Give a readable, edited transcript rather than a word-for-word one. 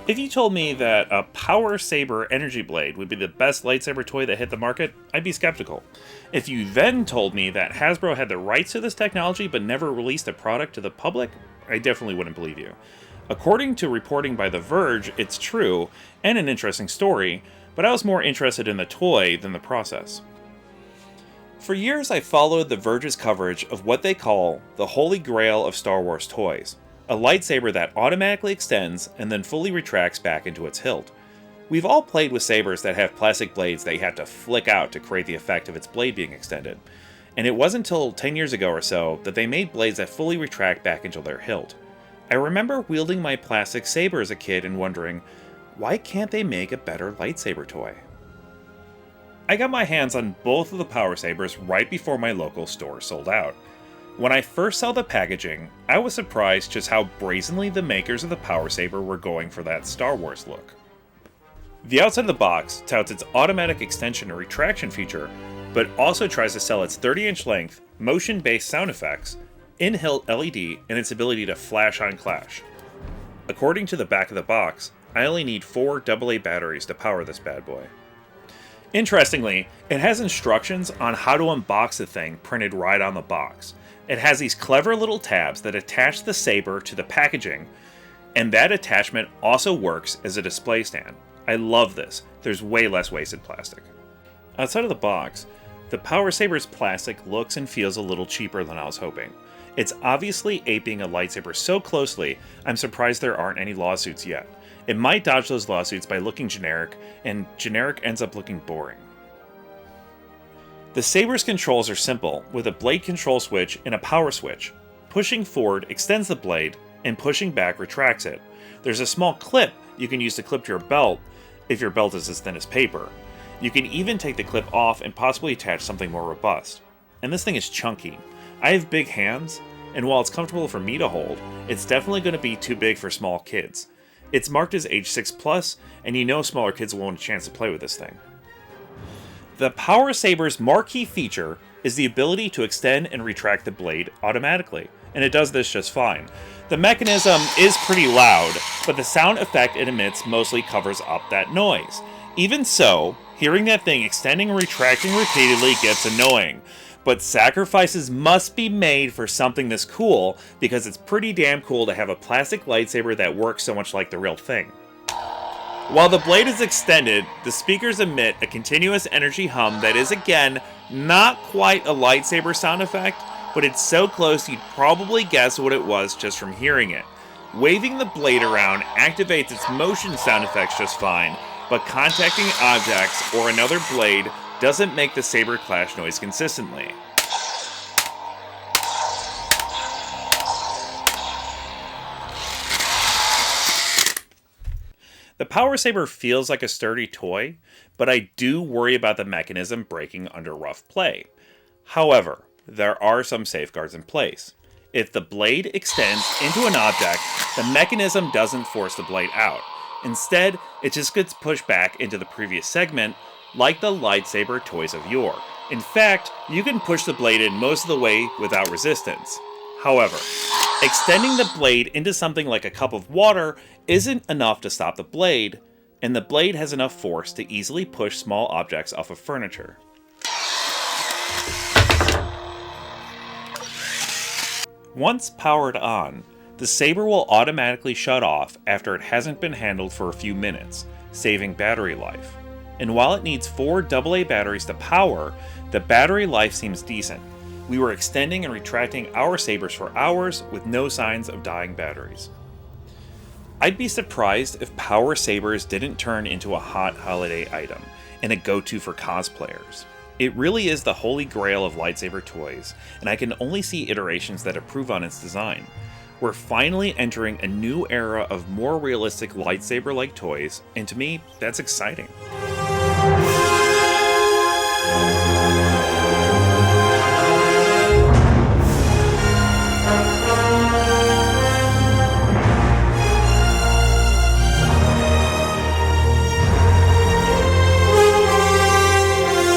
If you told me that a Power Saber energy blade would be the best lightsaber toy that hit the market, I'd be skeptical. If you then told me that Hasbro had the rights to this technology but never released a product to the public, I definitely wouldn't believe you. According to reporting by The Verge, it's true, and an interesting story, but I was more interested in the toy than the process. For years I followed The Verge's coverage of what they call the Holy Grail of Star Wars toys. A lightsaber that automatically extends and then fully retracts back into its hilt. We've all played with sabers that have plastic blades that you have to flick out to create the effect of its blade being extended. And it wasn't until 10 years ago or so that they made blades that fully retract back into their hilt. I remember wielding my plastic saber as a kid and wondering, why can't they make a better lightsaber toy? I got my hands on both of the Power Sabers right before my local store sold out. When I first saw the packaging, I was surprised just how brazenly the makers of the Power Saber were going for that Star Wars look. The outside of the box touts its automatic extension and retraction feature, but also tries to sell its 30-inch length, motion-based sound effects, in-hilt LED, and its ability to flash on clash. According to the back of the box, I only need 4 AA batteries to power this bad boy. Interestingly, it has instructions on how to unbox the thing printed right on the box. It has these clever little tabs that attach the saber to the packaging, and that attachment also works as a display stand. I love this. There's way less wasted plastic. Outside of the box, the Power Saber's plastic looks and feels a little cheaper than I was hoping. It's obviously aping a lightsaber so closely, I'm surprised there aren't any lawsuits yet. It might dodge those lawsuits by looking generic, and generic ends up looking boring. The saber's controls are simple, with a blade control switch and a power switch. Pushing forward extends the blade, and pushing back retracts it. There's a small clip you can use to clip to your belt, if your belt is as thin as paper. You can even take the clip off and possibly attach something more robust. And this thing is chunky. I have big hands, and while it's comfortable for me to hold, it's definitely going to be too big for small kids. It's marked as age 6+, and you know smaller kids will want a chance to play with this thing. The Power Saber's marquee feature is the ability to extend and retract the blade automatically, and it does this just fine. The mechanism is pretty loud, but the sound effect it emits mostly covers up that noise. Even so, hearing that thing extending and retracting repeatedly gets annoying. But sacrifices must be made for something this cool, because it's pretty damn cool to have a plastic lightsaber that works so much like the real thing. While the blade is extended, the speakers emit a continuous energy hum that is, again, not quite a lightsaber sound effect, but it's so close you'd probably guess what it was just from hearing it. Waving the blade around activates its motion sound effects just fine, but contacting objects or another blade doesn't make the saber clash noise consistently. The Power Saber feels like a sturdy toy, but I do worry about the mechanism breaking under rough play. However, there are some safeguards in place. If the blade extends into an object, the mechanism doesn't force the blade out. Instead, it just gets pushed back into the previous segment, like the lightsaber toys of yore. In fact, you can push the blade in most of the way without resistance. However, extending the blade into something like a cup of water isn't enough to stop the blade, and the blade has enough force to easily push small objects off of furniture. Once powered on, the saber will automatically shut off after it hasn't been handled for a few minutes, saving battery life. And while it needs 4 AA batteries to power, the battery life seems decent. We were extending and retracting our sabers for hours with no signs of dying batteries. I'd be surprised if Power Sabers didn't turn into a hot holiday item and a go-to for cosplayers. It really is the holy grail of lightsaber toys, and I can only see iterations that improve on its design. We're finally entering a new era of more realistic lightsaber-like toys, and to me, that's exciting.